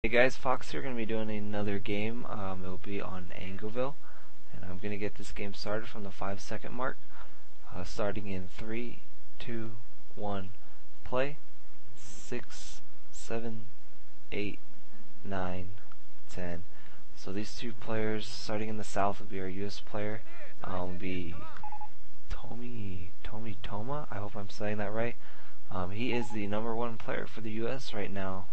Hey guys, Fox here, going to be doing another game. It will be on Angoville, and I'm going to get this game started from the 5-second mark, starting in 3, 2, 1, play. 6, 7, 8, 9, 10. So these two players, starting in the south, will be our U.S. player. Will be TOMITOMA. I hope I'm saying that right. He is the #1 player for the U.S. right now.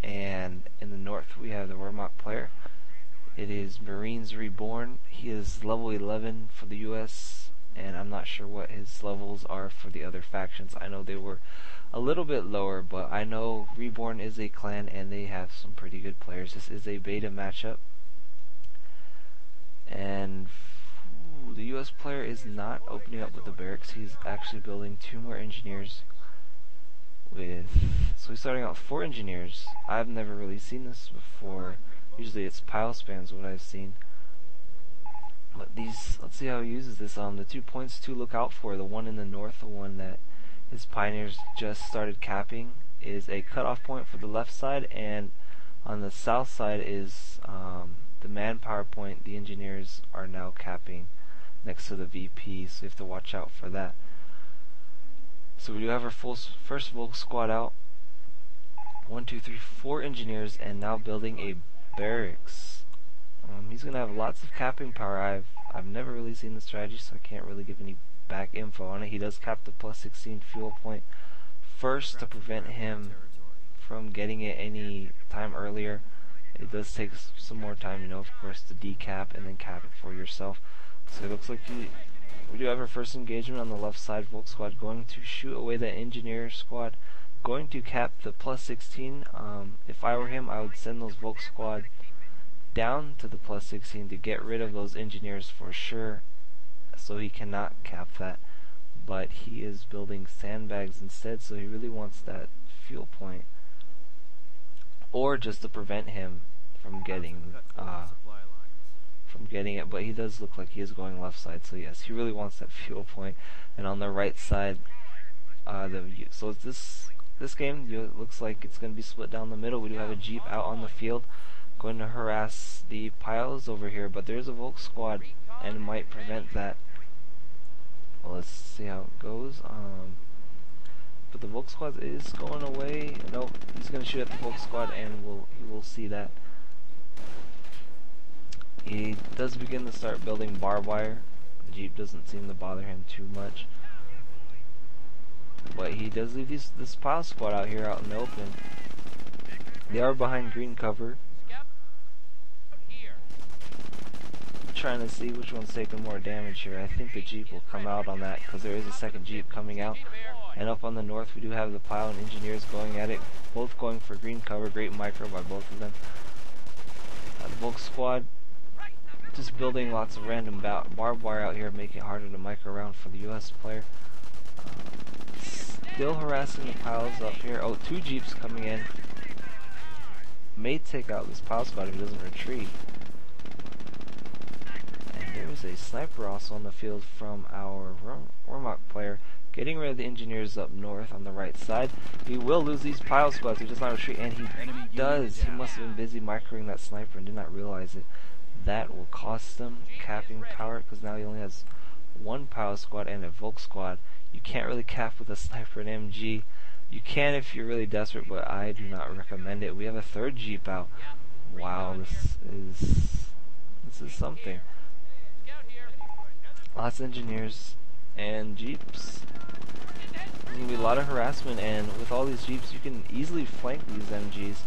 And in the north we have the Wehrmacht player. It is Marines Reborn. He is level 11 for the US, and I'm not sure what his levels are for the other factions. I know they were a little bit lower, but I know Reborn is a clan and they have some pretty good players. This is a beta matchup, and the US player is not opening up with the barracks. He's actually building 2 more engineers. So he's starting out with 4 engineers. I've never really seen this before. Usually it's pile spans what I've seen. But these, let's see how he uses this. The 2 points to look out for, the one in the north, the one that his pioneers just started capping, is a cutoff point for the left side, and on the south side is the manpower point. The engineers are now capping next to the VP, so you have to watch out for that. So we do have our first Volk squad out. 1, 2, 3, 4 engineers, and now building a barracks. He's gonna have lots of capping power. I've never really seen the strategy, so I can't really give any back info on it. He does cap the +16 fuel point first to prevent him from getting it any time earlier. It does take some more time, of course, to decap and then cap it for yourself. So it looks like we do have our first engagement on the left side. Volk squad going to shoot away the engineer squad, going to cap the +16. If I were him, I would send those Volk squad down to the +16 to get rid of those engineers for sure, so he cannot cap that. But he is building sandbags instead, so he really wants that fuel point, or just to prevent him from getting it. But he does look like he is going left side, so yes, he really wants that fuel point. And on the right side, so this game looks like it's going to be split down the middle. We do have a Jeep out on the field going to harass the piles over here, but there's a Volk squad and it might prevent that. Well, let's see how it goes. But the Volk squad is going away. No, he's going to shoot at the Volk squad, and he will see that. He does begin to start building barbed wire. The Jeep doesn't seem to bother him too much, but he does leave this pile squad out here out in the open. They are behind green cover. I'm trying to see which one's taking more damage here. I think the Jeep will come out on that, because there is a second Jeep coming out. And up on the north we do have the pile and engineers going at it, both going for green cover. Great micro by both of them. The Volk squad just building lots of random barbed wire out here, making it harder to micro around for the US player. Still harassing the piles up here. Oh, 2 Jeeps coming in. May take out this pile squad if he doesn't retreat. And there's a sniper also on the field from our Wehrmacht player, getting rid of the engineers up north on the right side. He will lose these pile squads. He does not retreat, and he does. He must have been busy microing that sniper and did not realize it. That will cost them capping power, because now he only has 1 pile squad and a Volk squad. You can't really cap with a sniper and MG. You can if you're really desperate, but I do not recommend it. We have a 3rd Jeep out. Wow, this is something. Lots of engineers and Jeeps. There's going to be a lot of harassment, and with all these Jeeps you can easily flank these MGs.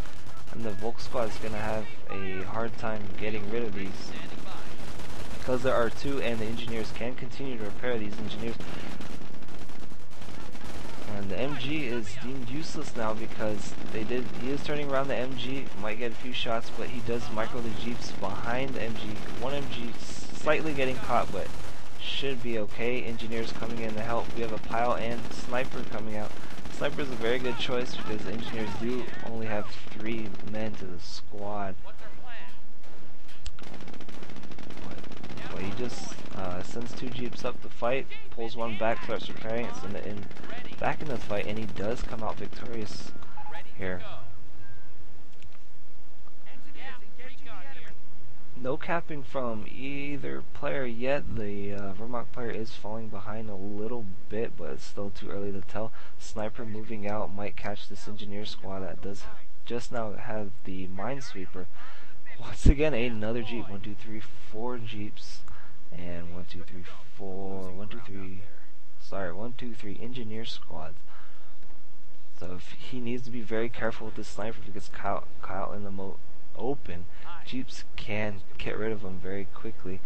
And the Volk squad is going to have a hard time getting rid of these, because there are 2, and the engineers can continue to repair these engineers. And the MG is deemed useless now, because he is turning around the MG, might get a few shots, but he does micro the Jeeps behind the MG. 1 MG slightly getting caught, but should be okay. Engineers coming in to help. We have a pile and sniper coming out. Sniper is a very good choice, because the engineers do only have 3 men to the squad. But he just sends 2 Jeeps up to fight, pulls 1 back, starts repairing it, sends it back in the fight, and he does come out victorious here. No capping from either player yet. The Vermont player is falling behind a little bit, but it's still too early to tell. Sniper moving out might catch this engineer squad that does just now have the minesweeper. Once again, another Jeep. 1, 2, 3, 4 Jeeps. And 1, 2, 3, 4. 1, 2, 3. Sorry, 1, 2, 3 engineer squads. So if he needs to be very careful with this sniper if he gets caught out in the open. Jeeps can get rid of him very quickly.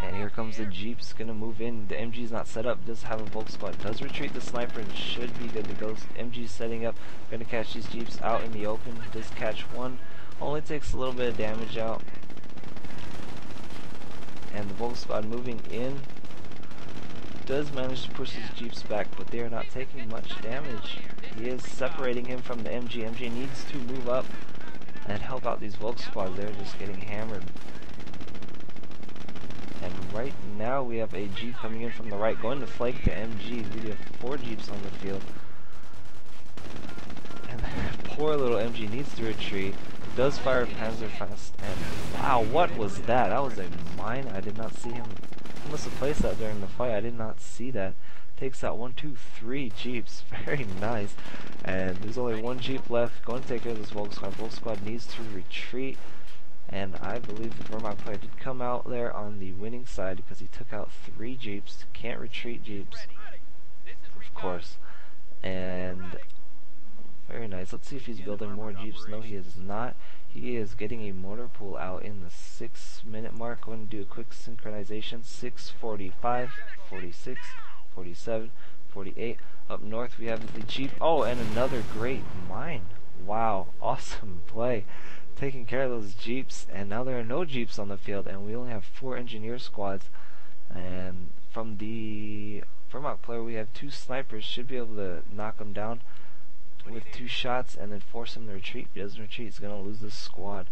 And here comes the Jeeps, gonna move in. The MG's not set up, does have a Volk squad, does retreat the sniper and should be good to go. MG's setting up, gonna catch these Jeeps out in the open, does catch one, only takes a little bit of damage out. And the Volk squad moving in, does manage to push his Jeeps back, but they are not taking much damage. He is separating him from the MG. MG needs to move up and help out these Volk squads. They're just getting hammered. And right now we have a Jeep coming in from the right, going to flank the MG. We have 4 Jeeps on the field. And poor little MG needs to retreat. Does fire Panzerfaust. And wow, what was that? That was a mine. I did not see him. He must have placed that during the fight. I did not see that. Takes out 1, 2, 3 Jeeps. Very nice. And there's only 1 Jeep left. Going to take care of this Volk squad. Volk squad needs to retreat. And I believe the Vermont player did come out there on the winning side because he took out 3 Jeeps. Can't retreat Jeeps, of course. And very nice. Let's see if he's building more Jeeps. No, he is not. He is getting a mortar pool out in the 6-minute mark. Going to do a quick synchronization. 6:45, 46, 47, 48. Up north we have the Jeep. Oh, and another great mine. Wow, awesome play. Taking care of those Jeeps, and now there are no Jeeps on the field, and we only have 4 engineer squads. And from the Vermont player we have 2 snipers. Should be able to knock him down with 2 shots and then force him to retreat. If he doesn't retreat, he's going to lose this squad.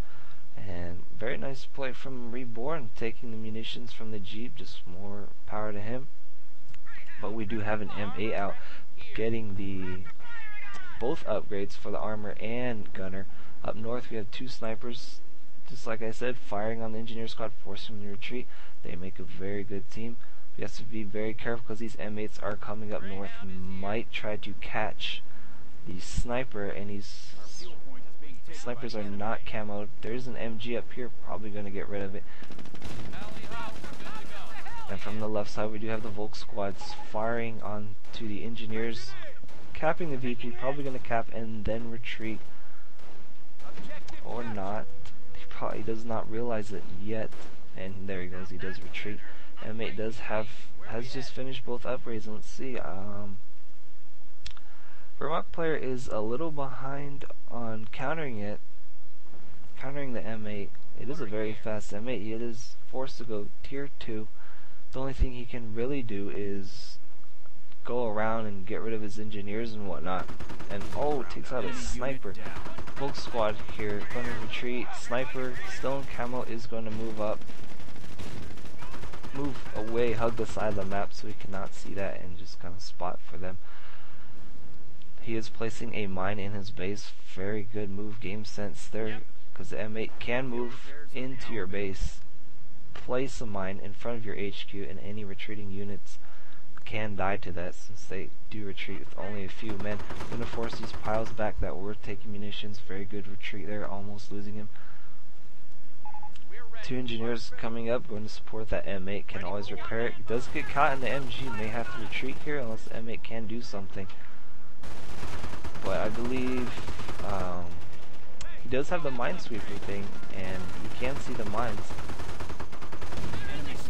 And very nice play from Reborn, taking the munitions from the Jeep. Just more power to him. But we do have an M8 out, getting the both upgrades for the armor and gunner. Up north we have 2 snipers, just like I said, firing on the engineer squad, forcing them to retreat. They make a very good team. We have to be very careful because these M8s are coming up north. Might try to catch the sniper, and these snipers are not camoed. There's an MG up here, probably going to get rid of it. And from the left side we do have the Volk squads firing on to the engineers, capping the VP, probably going to cap and then retreat. Or not. He probably does not realize it yet. And there he goes, he does retreat. M8 has just finished both upgrades, and let's see, Vermont player is a little behind on countering the M8. It is a very fast M8. It is forced to go tier 2. The only thing he can really do is go around and get rid of his engineers and whatnot. And oh, takes out a sniper. Volk squad here, going to retreat. Sniper, still in camo, is going to move up. Move away, hug the side of the map so we cannot see that, and just kind of spot for them. He is placing a mine in his base. Very good move, game sense there, because the M8 can move into your base. Place a mine in front of your HQ, and any retreating units can die to that since they do retreat with only a few men. Going to force these piles back that were taking munitions. Very good retreat there, almost losing him. 2 engineers coming up, going to support that M8, can always repair it. He does get caught in the MG, may have to retreat here unless the M8 can do something. But I believe he does have the minesweeper thing, and you can see the mines.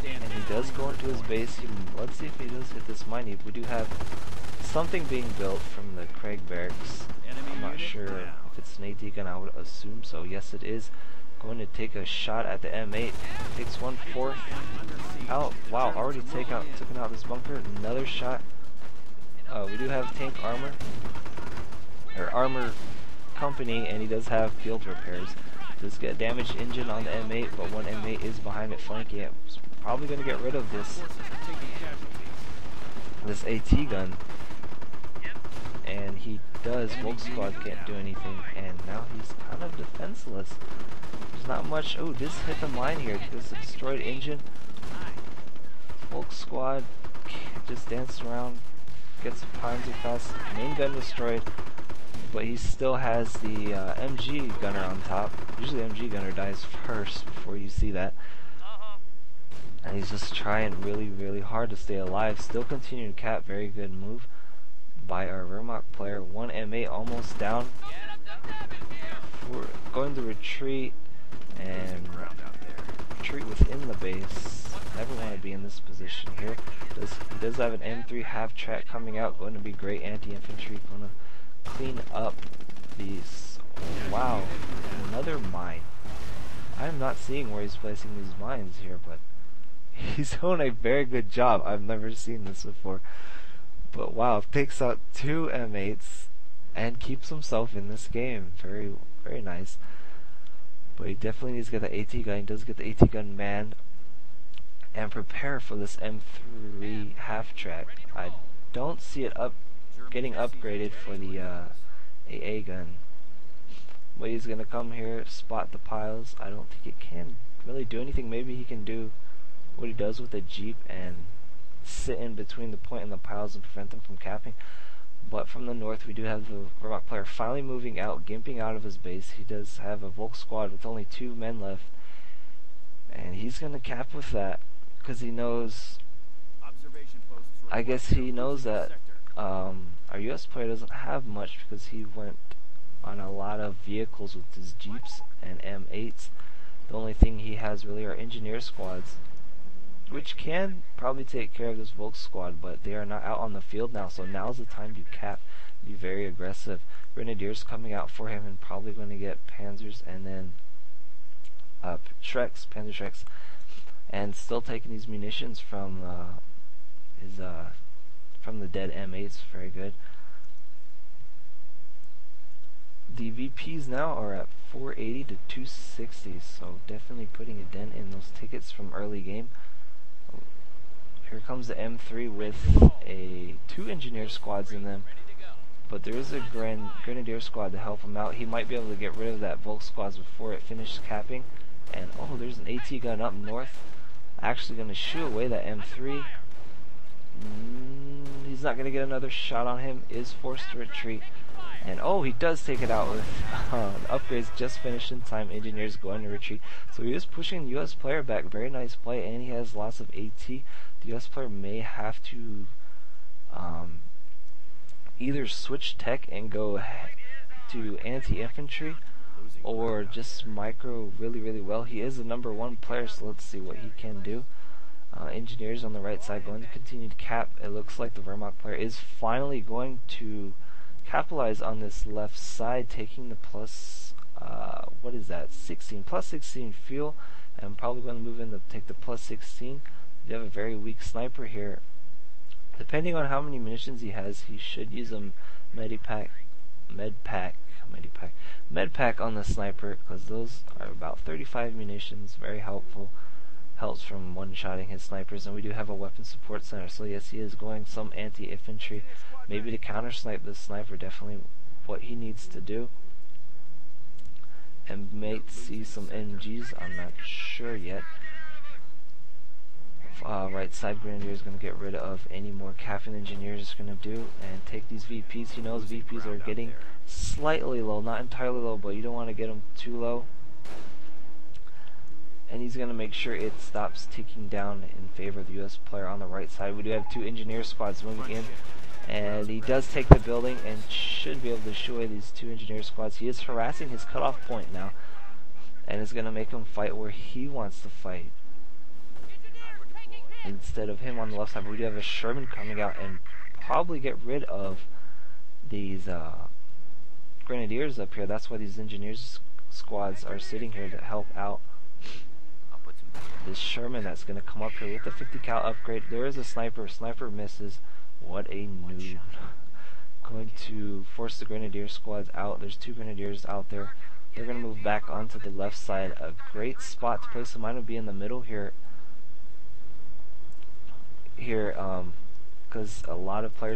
And he does go into his base. Let's see if he does hit this mine. We do have something being built from the Craig barracks. I'm not sure if it's an AT gun. I would assume so. Yes, it is. Going to take a shot at the M8. Takes 1/4 out. Wow, already taken out this bunker. Another shot. We do have tank armor, or armor company, and he does have field repairs. Does get a damaged engine on the M8, but one M8 is behind it flanking it. Probably going to get rid of this AT gun, and he does. Volk squad can't do anything, and now he's kind of defenseless. There's not much. Oh, this hit the mine here. This is a destroyed engine. Volk squad just danced around, gets the Panzer fast. Main gun destroyed, but he still has the MG gunner on top. Usually the MG gunner dies first before you see that. And he's just trying really hard to stay alive. Still continuing to cap. Very good move by our Wehrmacht player. 1 M8 almost down. We're going to retreat and retreat within the base. Never want to be in this position here. He does have an M3 half track coming out. Going to be great anti-infantry. Going to clean up these. Oh, wow, another mine. I'm not seeing where he's placing these mines here, but he's doing a very good job. I've never seen this before. But wow, takes out 2 M8s and keeps himself in this game. Very nice. But he definitely needs to get the AT gun. He does get the AT gun manned and prepare for this M3 half track. I don't see it getting upgraded for the AA gun. But he's gonna come here, spot the piles. I don't think it can really do anything. Maybe he can do what he does with the Jeep and sit in between the point and the piles and prevent them from capping. But from the north, we do have the Wehrmacht player finally moving out, gimping out of his base. He does have a Volk squad with only 2 men left, and he's gonna cap with that because he knows. I guess he knows that our U.S. player doesn't have much because he went on a lot of vehicles with his Jeeps and M8s. The only thing he has really are engineer squads, which can probably take care of this Volk squad, but they are not out on the field now, so now's the time to cap, be very aggressive. Grenadiers coming out for him and probably going to get Panzers and then Panzer Shreks, and still taking these munitions from from the dead M8s. Very good. The VPs now are at 480 to 260, so definitely putting a dent in those tickets from early game. Here comes the M3 with 2 engineer squads in them, but there is a grenadier squad to help him out. He might be able to get rid of that Volk squad before it finishes capping. And oh, there's an AT gun up north, actually going to shoot away that M3. He's not going to get another shot on him, is forced to retreat. And oh, he does take it out with the upgrades just finished in time. Engineers going to retreat. So he is pushing the U.S. player back. Very nice play, and he has lots of AT. The U.S. player may have to either switch tech and go to anti-infantry, or just micro really well. He is the #1 player, so let's see what he can do. Engineers on the right side going to continue to cap. It looks like the Wehrmacht player is finally going to capitalize on this left side, taking the plus, what is that, 16, plus 16 fuel, and probably going to move in to take the plus 16. You have a very weak sniper here. Depending on how many munitions he has, he should use a med pack on the sniper, because those are about 35 munitions, very helpful. Helps from one-shotting his snipers, and we do have a weapon support center, so yes, he is going some anti-infantry, maybe to counter-snipe this sniper, definitely what he needs to do. And may see some MGs, I'm not sure yet. Right side grenadier is going to get rid of any more capping engineers is going to do, and take these VPs. He knows VPs are getting slightly low, not entirely low, but you don't want to get them too low. And he's going to make sure it stops ticking down in favor of the U.S. player on the right side. We do have 2 engineer squads moving in, and he does take the building and should be able to show away these 2 engineer squads. He is harassing his cutoff point now, and is going to make him fight where he wants to fight instead of him on the left side. But we do have a Sherman coming out and probably get rid of these grenadiers up here. That's why these engineers squads are sitting here to help out this Sherman that's going to come up here with the 50 cal upgrade. There is a sniper. Sniper misses. What a noob. Going to force the grenadier squads out. There's 2 grenadiers out there. They're going to move back onto the left side. A great spot to place them. Mine would be in the middle here. Because a lot of players